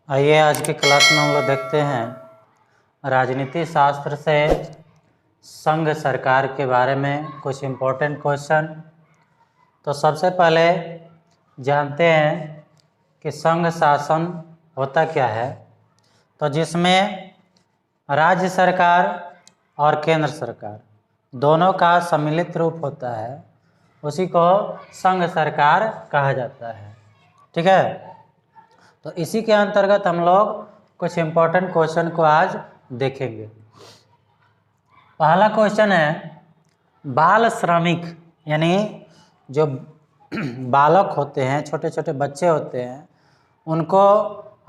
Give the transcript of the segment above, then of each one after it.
आइए आज की क्लास में हम लोग देखते हैं राजनीति शास्त्र से संघ सरकार के बारे में कुछ इम्पोर्टेंट क्वेश्चन। तो सबसे पहले जानते हैं कि संघ शासन होता क्या है। तो जिसमें राज्य सरकार और केंद्र सरकार दोनों का सम्मिलित रूप होता है, उसी को संघ सरकार कहा जाता है। ठीक है, तो इसी के अंतर्गत हम लोग कुछ इम्पोर्टेंट क्वेश्चन को आज देखेंगे। पहला क्वेश्चन है, बाल श्रमिक यानी जो बालक होते हैं, छोटे छोटे बच्चे होते हैं, उनको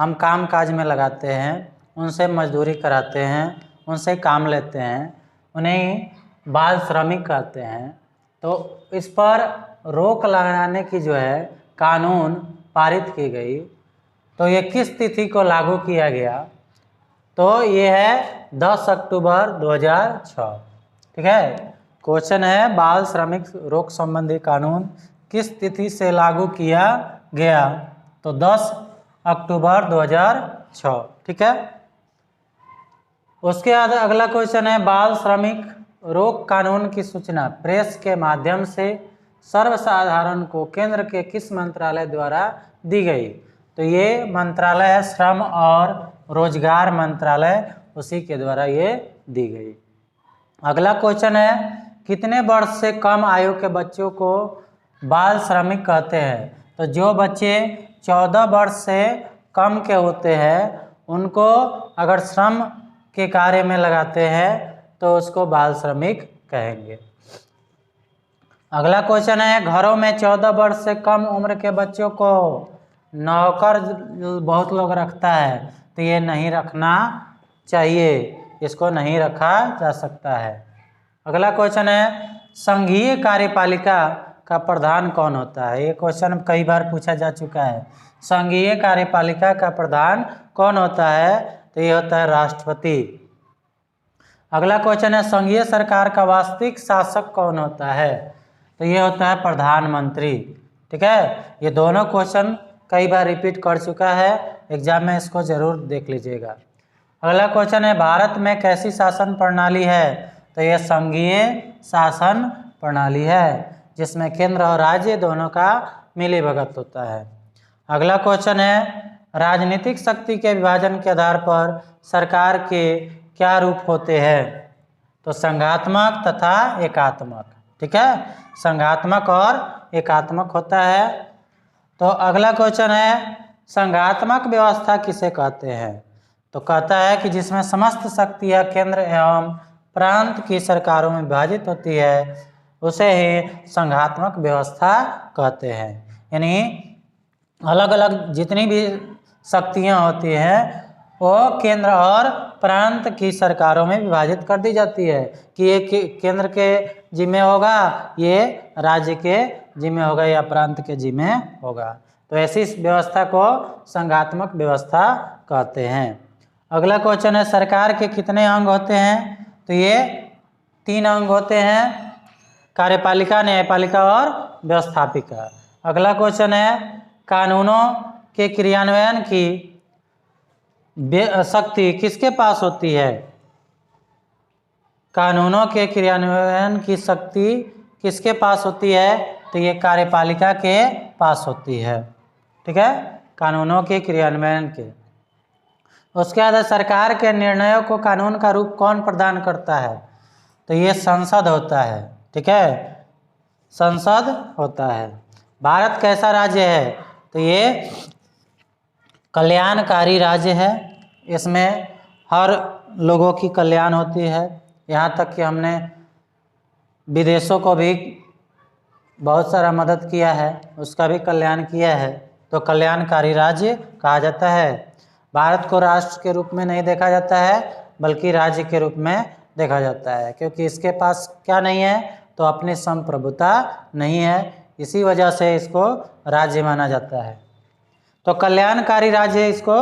हम काम काज में लगाते हैं, उनसे मजदूरी कराते हैं, उनसे काम लेते हैं, उन्हें बाल श्रमिक कहते हैं। तो इस पर रोक लगाने की जो है कानून पारित की गई। तो ये किस तिथि को लागू किया गया? तो ये है 10 अक्टूबर 2006। ठीक है, क्वेश्चन है बाल श्रमिक रोक संबंधी कानून किस तिथि से लागू किया गया? तो 10 अक्टूबर 2006। ठीक है, उसके बाद अगला क्वेश्चन है, बाल श्रमिक रोक कानून की सूचना प्रेस के माध्यम से सर्वसाधारण को केंद्र के किस मंत्रालय द्वारा दी गई? तो ये मंत्रालय है श्रम और रोजगार मंत्रालय, उसी के द्वारा ये दी गई। अगला क्वेश्चन है, कितने वर्ष से कम आयु के बच्चों को बाल श्रमिक कहते हैं? तो जो बच्चे 14 वर्ष से कम के होते हैं उनको अगर श्रम के कार्य में लगाते हैं तो उसको बाल श्रमिक कहेंगे। अगला क्वेश्चन है, घरों में 14 वर्ष से कम उम्र के बच्चों को नौकर बहुत लोग रखता है, तो ये नहीं रखना चाहिए, इसको नहीं रखा जा सकता है। अगला क्वेश्चन है, संघीय कार्यपालिका का प्रधान कौन होता है? ये क्वेश्चन कई बार पूछा जा चुका है। संघीय कार्यपालिका का प्रधान कौन होता है? तो ये होता है राष्ट्रपति। अगला क्वेश्चन है, संघीय सरकार का वास्तविक शासक कौन होता है? तो ये होता है प्रधानमंत्री। ठीक है, ये दोनों क्वेश्चन कई बार रिपीट कर चुका है, एग्जाम में इसको जरूर देख लीजिएगा। अगला क्वेश्चन है, भारत में कैसी शासन प्रणाली है? तो ये संघीय शासन प्रणाली है जिसमें केंद्र और राज्य दोनों का मिलीभगत होता है। अगला क्वेश्चन है, राजनीतिक शक्ति के विभाजन के आधार पर सरकार के क्या रूप होते हैं? तो संघात्मक तथा एकात्मक। ठीक है, संघात्मक और एकात्मक होता है। तो अगला क्वेश्चन है, संघात्मक व्यवस्था किसे कहते हैं? तो कहता है कि जिसमें समस्त शक्तियाँ केंद्र एवं प्रांत की सरकारों में विभाजित होती है उसे ही संघात्मक व्यवस्था कहते हैं। यानी अलग अलग जितनी भी शक्तियाँ होती हैं वो केंद्र और प्रांत की सरकारों में विभाजित कर दी जाती है कि ये केंद्र के जिम्मे होगा, ये राज्य के जिम्मे होगा या प्रांत के जिम्मे होगा। तो ऐसी व्यवस्था को संघात्मक व्यवस्था कहते हैं। अगला क्वेश्चन है, सरकार के कितने अंग होते हैं? तो ये 3 अंग होते हैं, कार्यपालिका, न्यायपालिका और व्यवस्थापिका। अगला क्वेश्चन है, कानूनों के क्रियान्वयन की शक्ति किसके पास होती है? कानूनों के क्रियान्वयन की शक्ति किसके पास होती है? तो ये कार्यपालिका के पास होती है। ठीक है, कानूनों के क्रियान्वयन के। उसके बाद सरकार के निर्णयों को कानून का रूप कौन प्रदान करता है? तो ये संसद होता है। ठीक है, संसद होता है। भारत कैसा राज्य है? तो ये कल्याणकारी राज्य है, इसमें हर लोगों की कल्याण होती है, यहाँ तक कि हमने विदेशों को भी बहुत सारा मदद किया है, उसका भी कल्याण किया है, तो कल्याणकारी राज्य कहा जाता है। भारत को राष्ट्र के रूप में नहीं देखा जाता है बल्कि राज्य के रूप में देखा जाता है, क्योंकि इसके पास क्या नहीं है? तो अपनी संप्रभुता नहीं है, इसी वजह से इसको राज्य माना जाता है। तो कल्याणकारी राज्य इसको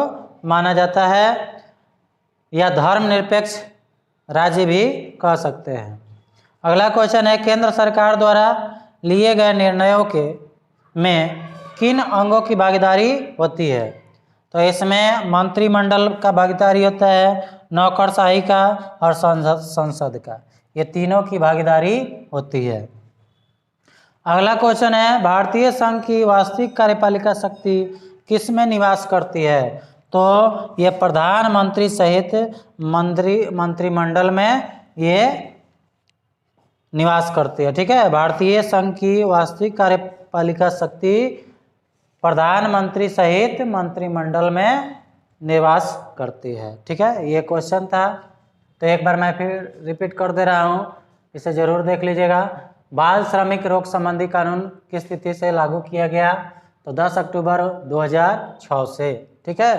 माना जाता है या धर्मनिरपेक्ष राज्य भी कह सकते हैं। अगला क्वेश्चन है, केंद्र सरकार द्वारा लिए गए निर्णयों के में किन अंगों की भागीदारी होती है? तो इसमें मंत्रिमंडल का भागीदारी होता है, नौकरशाही का और संसद का, ये तीनों की भागीदारी होती है। अगला क्वेश्चन है, भारतीय संघ की वास्तविक कार्यपालिका शक्ति किस में निवास करती है? तो ये प्रधानमंत्री सहित मंत्रिमंडल में ये निवास करती है। ठीक है, भारतीय संघ की वास्तविक कार्यपालिका शक्ति प्रधानमंत्री सहित मंत्रिमंडल में निवास करती है। ठीक है, ये क्वेश्चन था, तो एक बार मैं फिर रिपीट कर दे रहा हूँ, इसे जरूर देख लीजिएगा। बाल श्रमिक रोग संबंधी कानून किस तिथि से लागू किया गया? तो 10 अक्टूबर 2006 से। ठीक है,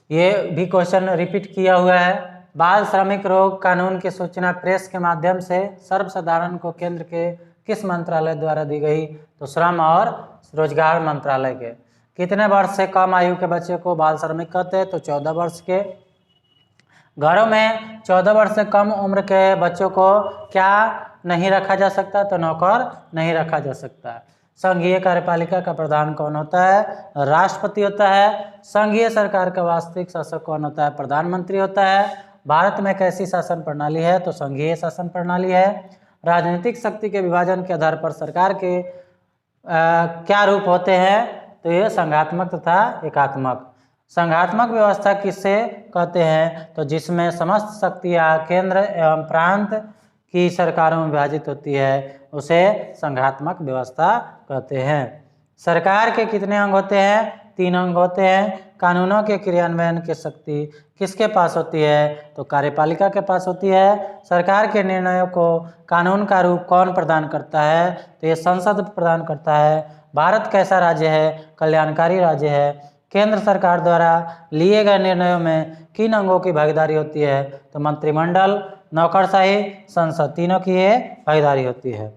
ये भी क्वेश्चन रिपीट किया हुआ है। बाल श्रमिक रोग कानून की सूचना प्रेस के माध्यम से सर्वसाधारण को केंद्र के किस मंत्रालय द्वारा दी गई? तो श्रम और रोजगार मंत्रालय के। कितने वर्ष से कम आयु के बच्चे को बाल श्रमिक कहते हैं? तो 14 वर्ष के। घरों में 14 वर्ष से कम उम्र के बच्चों को क्या नहीं रखा जा सकता? तो नौकर नहीं रखा जा सकता। संघीय कार्यपालिका का प्रधान कौन होता है? राष्ट्रपति होता है। संघीय सरकार का वास्तविक शासक कौन होता है? प्रधानमंत्री होता है। भारत में कैसी शासन प्रणाली है? तो संघीय शासन प्रणाली है। राजनीतिक शक्ति के विभाजन के आधार पर सरकार के क्या रूप होते हैं? तो ये संघात्मक तथा एकात्मक। संघात्मक व्यवस्था किसे कहते हैं? तो जिसमें समस्त शक्तियाँ केंद्र एवं प्रांत की सरकारों में विभाजित होती है, उसे संघात्मक व्यवस्था कहते हैं। सरकार के कितने अंग होते हैं? 3 अंग होते हैं। कानूनों के क्रियान्वयन की शक्ति किसके पास होती है? तो कार्यपालिका के पास होती है। सरकार के निर्णयों को कानून का रूप कौन प्रदान करता है? तो ये संसद प्रदान करता है। भारत कैसा राज्य है? कल्याणकारी राज्य है। केंद्र सरकार द्वारा लिए गए निर्णयों में किन अंगों की भागीदारी होती है? तो मंत्रिमंडल, नौकरशाही, संसद, तीनों की ये भागीदारी होती है।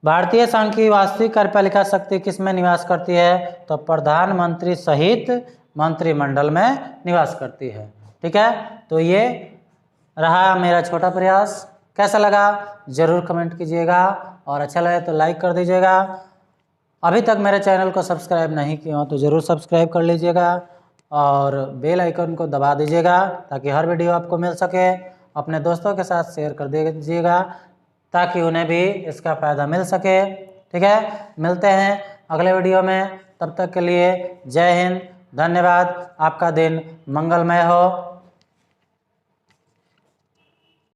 भारतीय संघ की वास्तविक कार्यपालिका शक्ति किस में निवास करती है? तो प्रधानमंत्री सहित मंत्रिमंडल में निवास करती है। ठीक है, तो ये रहा मेरा छोटा प्रयास। कैसा लगा जरूर कमेंट कीजिएगा, और अच्छा लगे तो लाइक कर दीजिएगा। अभी तक मेरे चैनल को सब्सक्राइब नहीं किया हो तो ज़रूर सब्सक्राइब कर लीजिएगा, और बेल आइकन को दबा दीजिएगा ताकि हर वीडियो आपको मिल सके। अपने दोस्तों के साथ शेयर कर दीजिएगा ताकि उन्हें भी इसका फ़ायदा मिल सके। ठीक है, मिलते हैं अगले वीडियो में, तब तक के लिए जय हिंद, धन्यवाद। आपका दिन मंगलमय हो।